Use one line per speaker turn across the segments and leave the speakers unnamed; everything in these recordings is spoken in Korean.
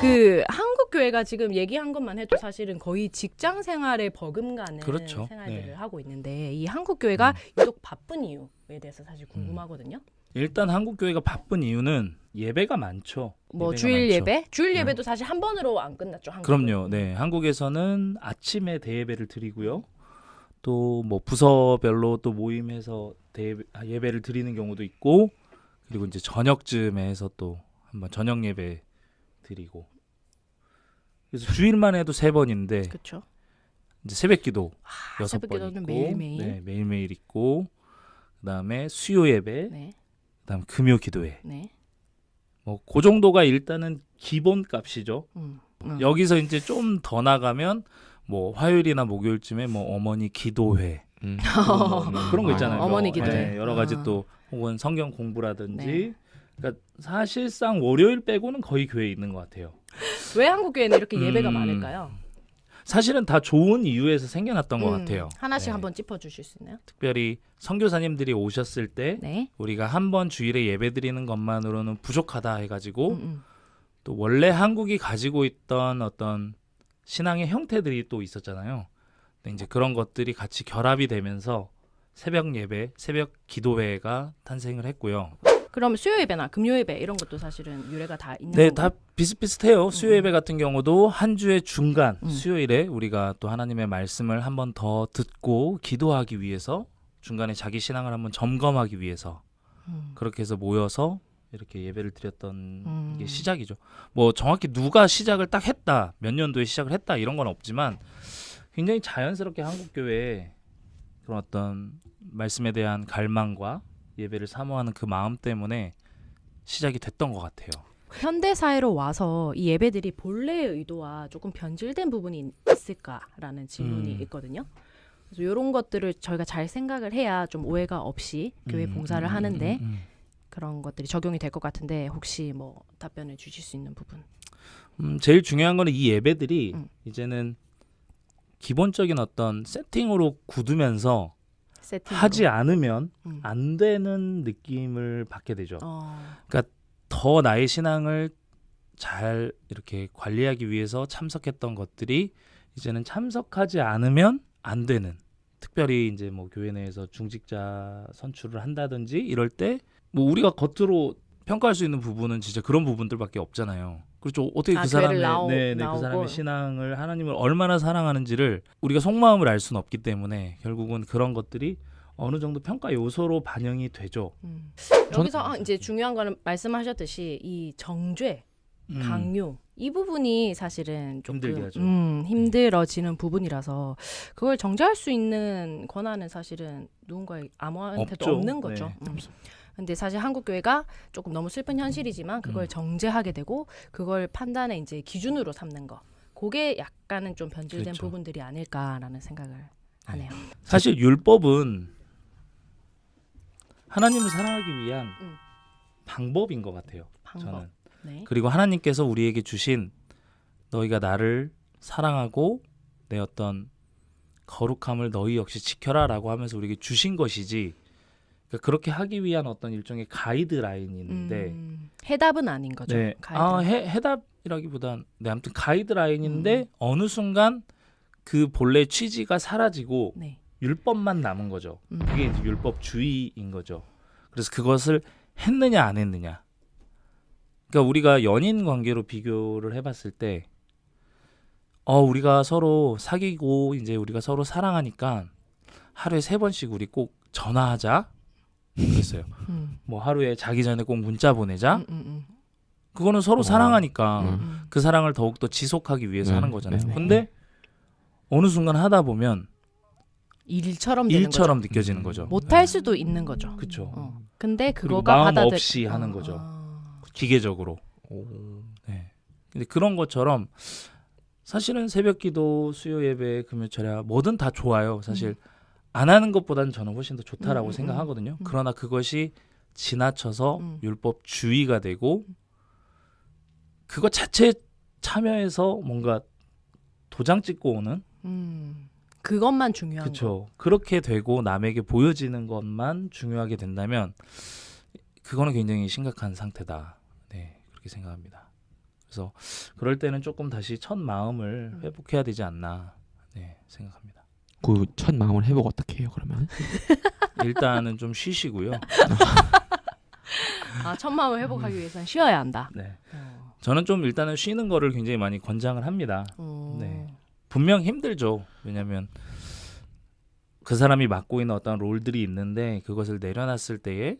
그 한국 교회가 지금 얘기한 것만 해도 사실은 거의 직장 생활에 버금가는
그렇죠.
생활들을
네.
하고 있는데 이 한국 교회가 유독 바쁜 이유에 대해서 사실 궁금하거든요.
일단 한국 교회가 바쁜 이유는 예배가 많죠.
뭐
예배가
주일
많죠.
예배? 주일 예배도 사실 한 번으로 안 끝났죠. 한국은.
그럼요. 네, 한국에서는 아침에 대예배를 드리고요. 또 뭐 부서별로 또 모임해서 예배를 드리는 경우도 있고, 그리고 이제 저녁쯤에 해서 또 한번 저녁 예배 드리고. 그래서 주일만 해도 3번인데
그렇죠.
이제 새벽기도 6번
새벽기도는
있고,
매일매일.
네, 매일매일 있고, 그다음에 수요 예배,
네.
그다음 금요 기도회.
네.
뭐 그 정도가 일단은 기본 값이죠. 여기서 이제 좀 더 나가면 뭐 화요일이나 목요일쯤에 뭐 어머니 기도회 뭐 그런 거 있잖아요.
어머니
뭐,
기도회.
네, 여러 가지
아.
또 혹은 성경 공부라든지.
네.
그러니까 사실상 월요일 빼고는 거의 교회에 있는 것 같아요.
왜 한국 교회는 이렇게 예배가 많을까요?
사실은 다 좋은 이유에서 생겨났던 것 같아요.
하나씩
네.
한번 짚어주실 수 있나요?
특별히 선교사님들이 오셨을 때
네.
우리가 한 번 주일에 예배 드리는 것만으로는 부족하다 해가지고
음.
또 원래 한국이 가지고 있던 어떤 신앙의 형태들이 또 있었잖아요. 근데 이제 그런 것들이 같이 결합이 되면서 새벽 예배, 새벽 기도회가 탄생을 했고요.
그럼 수요 예배나 금요 예배 이런 것도 사실은 유래가 다 있는
네,
건가요?
다 비슷비슷해요. 수요 예배 같은 경우도 한 주의 중간
음.
수요일에 우리가 또 하나님의 말씀을 한 번 더 듣고 기도하기 위해서 중간에 자기 신앙을 한번 점검하기 위해서 그렇게 해서 모여서 이렇게 예배를 드렸던 게 시작이죠. 뭐 정확히 누가 시작을 딱 했다, 몇 년도에 시작을 했다 이런 건 없지만 굉장히 자연스럽게 한국 교회에 그런 어떤 말씀에 대한 갈망과 예배를 사모하는 그 마음 때문에 시작이 됐던 것 같아요.
현대 사회로 와서 이 예배들이 본래의 의도와 조금 변질된 부분이 있을까라는 질문이 있거든요. 그래서 이런 것들을 저희가 잘 생각을 해야 좀 오해가 없이 교회 봉사를 하는데 그런 것들이 적용이 될 것 같은데 혹시 뭐 답변을 주실 수 있는 부분?
제일 중요한 거는 이 예배들이 이제는 기본적인 어떤 세팅으로 굳으면서
세팅으로.
하지 않으면 안 되는 느낌을 받게 되죠. 그러니까 더 나의 신앙을 잘 이렇게 관리하기 위해서 참석했던 것들이 이제는 참석하지 않으면 안 되는. 특별히 이제 뭐 교회 내에서 중직자 선출을 한다든지 이럴 때 뭐 우리가 겉으로 평가할 수 있는 부분은 진짜 그런 부분들밖에 없잖아요. 그렇죠. 어떻게 그 사람의 그 사람의 신앙을 하나님을 얼마나 사랑하는지를 우리가 속마음을 알 수는 없기 때문에 결국은 그런 것들이 어느 정도 평가 요소로 반영이 되죠.
여기서 이제 중요한 거는 말씀하셨듯이 이 정죄, 강요 이 부분이 사실은 조금
힘들게 하죠.
힘들어지는 부분이라서 그걸 정죄할 수 있는 권한은 사실은 누군가에 아무한테도
없죠.
없는 거죠.
네.
근데 사실 한국 교회가 조금 너무 슬픈 현실이지만 그걸 정죄하게 되고 그걸 판단의 이제 기준으로 삼는 거. 그게 약간은 좀 변질된
그렇죠.
부분들이 아닐까라는 생각을 하네요.
사실 율법은 하나님을 사랑하기 위한 방법인 것 같아요.
방법.
저는.
네.
그리고 하나님께서 우리에게 주신 너희가 나를 사랑하고 내 어떤 거룩함을 너희 역시 지켜라라고 하면서 우리에게 주신 것이지 그러니까 그렇게 하기 위한 어떤 일종의 가이드라인인데
해답은 아닌 거죠.
네. 해답이라기보단 네, 아무튼 가이드라인인데 어느 순간 그 본래 취지가 사라지고
네.
율법만 남은 거죠. 그게 이제 율법주의인 거죠. 그래서 그것을 했느냐 안 했느냐. 그러니까 우리가 연인 관계로 비교를 해봤을 때, 우리가 서로 사귀고 이제 우리가 서로 사랑하니까 하루에 3번씩 우리 꼭 전화하자. 그랬어요. 뭐 하루에 자기 전에 꼭 문자 보내자. 그거는 서로 사랑하니까 그 사랑을 더욱더 지속하기 위해서 하는 거잖아요. 근데 어느 순간 하다 보면
일처럼 되는
일처럼
거죠.
느껴지는 거죠.
못할 수도 있는 거죠.
그렇죠.
근데
그리고
그거가
마음 없이 하는 거죠. 기계적으로. 네. 근데 그런 것처럼 사실은 새벽기도, 수요 예배, 금요철야 뭐든 다 좋아요. 사실 안 하는 것보다는 저는 훨씬 더 좋다라고 생각하거든요. 그러나 그것이 지나쳐서 율법주의가 되고 그것 자체에 참여해서 뭔가 도장 찍고 오는
그것만 중요한 거.
그렇죠. 그렇게 되고 남에게 보여지는 것만 중요하게 된다면 그거는 굉장히 심각한 상태다. 네, 그렇게 생각합니다. 그래서 그럴 때는 조금 다시 첫 마음을 회복해야 되지 않나 생각합니다.
그 첫 마음을 회복 어떻게 해요 그러면?
일단은 좀 쉬시고요.
첫 마음을 회복하기 위해서는 쉬어야 한다.
네. 저는 좀 일단은 쉬는 거를 굉장히 많이 권장을 합니다. 네. 분명 힘들죠. 왜냐하면 그 사람이 맡고 있는 어떤 롤들이 있는데 그것을 내려놨을 때에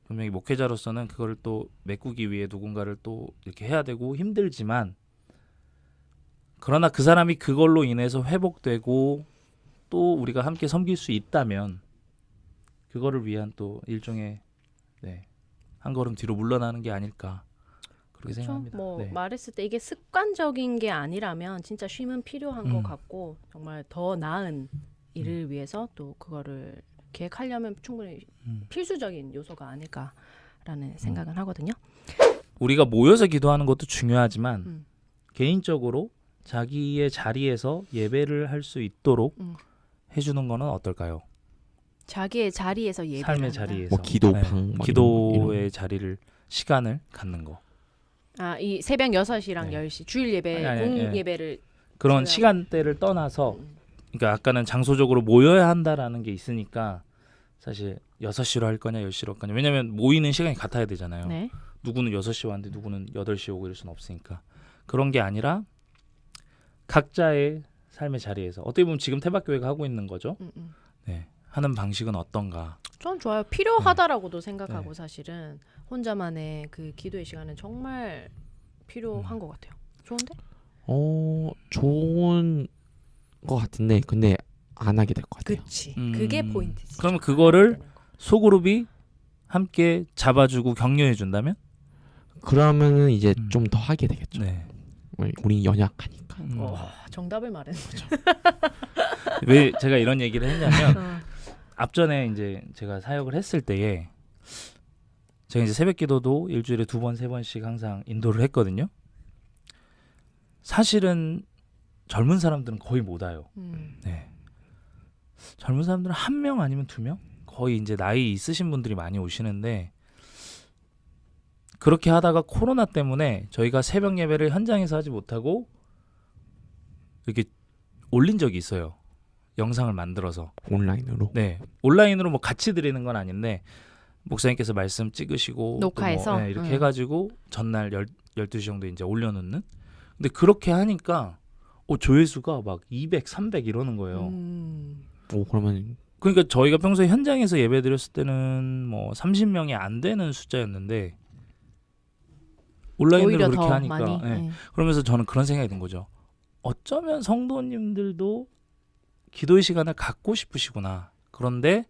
분명히 목회자로서는 그걸 또 메꾸기 위해 누군가를 또 이렇게 해야 되고 힘들지만 그러나 그 사람이 그걸로 인해서 회복되고 또 우리가 함께 섬길 수 있다면 그거를 위한 또 일종의 한 걸음 뒤로 물러나는 게 아닐까 그렇게 생각합니다.
말했을 때 이게 습관적인 게 아니라면 진짜 쉼은 필요한 것 같고 정말 더 나은 일을 위해서 또 그거를 계획하려면 충분히 필수적인 요소가 아닐까라는 생각은 하거든요.
우리가 모여서 기도하는 것도 중요하지만 개인적으로 자기의 자리에서 예배를 할 수 있도록 해주는 거는 어떨까요?
자기의 자리에서 예배를
삶의
한다.
자리에서
뭐 기도방 뭐
기도의
이런.
자리를 시간을 갖는 거.
이 새벽 6시랑
네.
10시 주일 예배,
아니,
공 예배를
그런
제가-
시간대를 떠나서 그러니까 아까는 장소적으로 모여야 한다라는 게 있으니까 사실 6시로 할 거냐 10시로 할 거냐 왜냐면 모이는 시간이 같아야 되잖아요.
네.
누구는 6시 왔는데 누구는 8시 오고 이럴 수는 없으니까 그런 게 아니라 각자의 삶의 자리에서 어떻게 보면 지금 태박교회가 하고 있는 거죠. 네. 하는 방식은 어떤가?
전 좋아요. 필요하다라고도 생각하고 사실은 혼자만의 그 기도의 시간은 정말 필요한 것 같아요. 좋은데?
좋은 것 같은데 근데 안 하게 될 것 같아요.
그치. 그게 포인트지.
그러면 그거를 소그룹이 함께 잡아주고 격려해 준다면?
그러면은 이제 좀 더 하게 되겠죠.
네.
우리 연약하니까.
정답을 말하는 거죠.
왜 제가 이런 얘기를 했냐면 앞전에 이제 제가 사역을 했을 때에 제가 이제 새벽기도도 일주일에 2번, 3번씩 항상 인도를 했거든요. 사실은 젊은 사람들은 거의 못 와요. 네. 젊은 사람들은 1명 아니면 2명? 거의 이제 나이 있으신 분들이 많이 오시는데 그렇게 하다가 코로나 때문에 저희가 새벽 예배를 현장에서 하지 못하고 이렇게 올린 적이 있어요. 영상을 만들어서.
온라인으로.
네. 온라인으로 뭐 같이 드리는 건 아닌데 목사님께서 말씀 찍으시고
녹화해서?
또 뭐, 이렇게 해가지고 전날 12시 정도 이제 올려놓는. 근데 그렇게 하니까 조회수가 막 200, 300 이러는 거예요.
그러면
그러니까 저희가 평소에 현장에서 예배 드렸을 때는 뭐 30명이 안 되는 숫자였는데 온라인으로
오히려
그렇게
더
하니까
많이.
그러면서 저는 그런 생각이 든 거죠. 어쩌면 성도님들도 기도의 시간을 갖고 싶으시구나. 그런데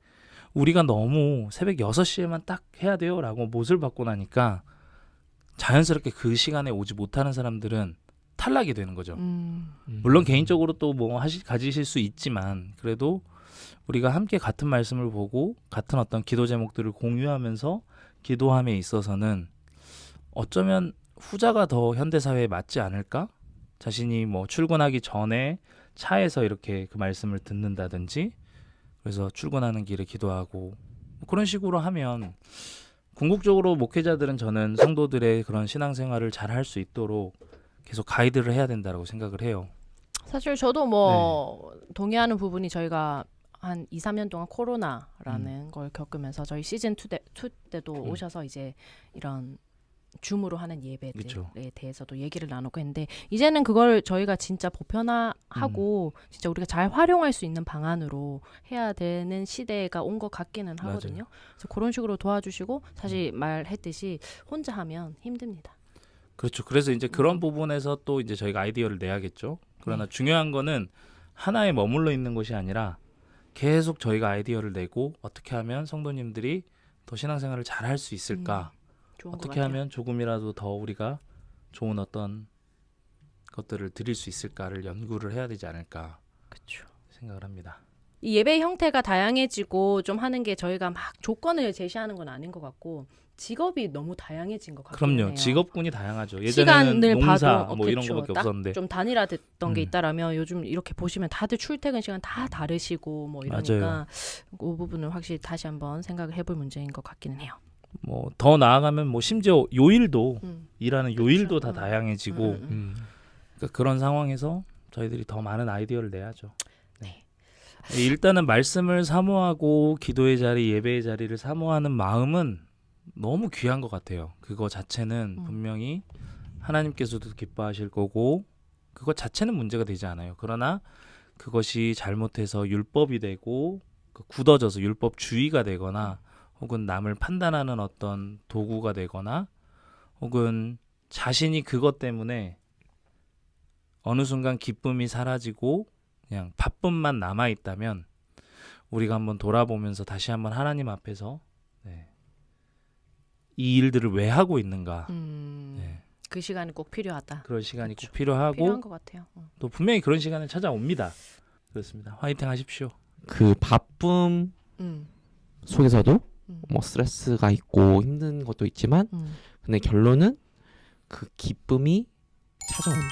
우리가 너무 새벽 6시에만 딱 해야 돼요 라고 못을 받고 나니까 자연스럽게 그 시간에 오지 못하는 사람들은 탈락이 되는 거죠. 물론 개인적으로 또 뭐 가지실 수 있지만 그래도 우리가 함께 같은 말씀을 보고 같은 어떤 기도 제목들을 공유하면서 기도함에 있어서는 어쩌면 후자가 더 현대사회에 맞지 않을까? 자신이 뭐 출근하기 전에 차에서 이렇게 그 말씀을 듣는다든지 그래서 출근하는 길에 기도하고 그런 식으로 하면 궁극적으로 목회자들은 저는 성도들의 그런 신앙생활을 잘 할 수 있도록 계속 가이드를 해야 된다고 생각을 해요.
사실 저도 뭐 동의하는 부분이 저희가 한 2, 3년 동안 코로나라는 걸 겪으면서 저희 시즌 2 때도 오셔서 이제 이런 줌으로 하는 예배들에
그쵸.
대해서도 얘기를 나누고 했는데 이제는 그걸 저희가 진짜 보편화하고 진짜 우리가 잘 활용할 수 있는 방안으로 해야 되는 시대가 온 것 같기는 하거든요. 그래서 그런 식으로 도와주시고 사실 말했듯이 혼자 하면 힘듭니다.
그렇죠. 그래서 이제 그런 부분에서 또 이제 저희가 아이디어를 내야겠죠. 그러나 중요한 거는 하나에 머물러 있는 것이 아니라 계속 저희가 아이디어를 내고 어떻게 하면 성도님들이 더 신앙생활을 잘 할 수 있을까?
좋은 것
어떻게
같아요.
하면 조금이라도 더 우리가 좋은 어떤 것들을 드릴 수 있을까를 연구를 해야 되지 않을까
그렇죠.
생각을 합니다.
이 예배 형태가 다양해지고 좀 하는 게 저희가 막 조건을 제시하는 건 아닌 것 같고 직업이 너무 다양해진 것 같아요.
그럼요. 직업군이 다양하죠. 예전에는
시간을
농사
봐도
뭐 이런
그쵸.
거밖에
딱
없었는데
좀 단일화됐던 게 있다라면 요즘 이렇게 보시면 다들 출퇴근 시간 다 다르시고 뭐 이러니까
맞아요.
그 부분을 확실히 다시 한번 생각을 해볼 문제인 것 같기는 해요.
뭐 더 나아가면 뭐 심지어 요일도 일하는 요일도
그쵸.
다 다양해지고 그러니까 그런 상황에서 저희들이 더 많은 아이디어를 내야죠. 네. 일단은 말씀을 사모하고 기도의 자리, 예배의 자리를 사모하는 마음은 너무 귀한 것 같아요. 그거 자체는 분명히 하나님께서도 기뻐하실 거고 그것 자체는 문제가 되지 않아요. 그러나 그것이 잘못해서 율법이 되고 굳어져서 율법주의가 되거나 혹은 남을 판단하는 어떤 도구가 되거나 혹은 자신이 그것 때문에 어느 순간 기쁨이 사라지고 그냥 바쁨만 남아있다면 우리가 한번 돌아보면서 다시 한번 하나님 앞에서 이 일들을 왜 하고 있는가
그 시간이 꼭 필요하다.
그런 시간이
그렇죠.
꼭 필요하고
필요한 것 같아요.
또 분명히 그런 시간은 찾아옵니다. 그렇습니다. 화이팅 하십시오.
그 바쁨 속에서도
음.
뭐 스트레스가 있고 힘든 것도 있지만 근데 결론은 그 기쁨이 찾아온다.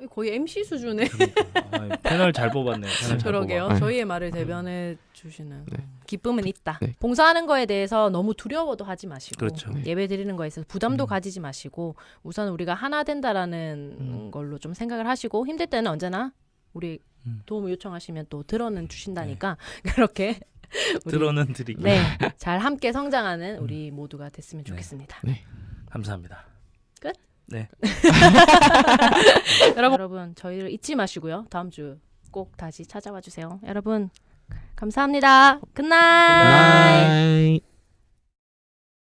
거의 MC 수준의
그러니까. 패널 잘 뽑았네요. 패널 잘
그러게요.
뽑아.
저희의 말을 대변해 주시는
네.
기쁨은 있다.
네.
봉사하는 거에 대해서 너무 두려워도 하지 마시고
그렇죠.
네.
예배 드리는 거에 있어서 부담도 가지지 마시고 우선 우리가 하나 된다라는 걸로 좀 생각을 하시고 힘들 때는 언제나 우리 도움을 요청하시면 또 들어는 주신다니까 그렇게 우리
들어는 드리고
잘 함께 성장하는 우리 모두가 됐으면 좋겠습니다.
감사합니다.
끝?
네.
여러분 저희를 잊지 마시고요. 다음 주 꼭 다시 찾아와 주세요. 여러분 감사합니다. 굿나잇.
나이.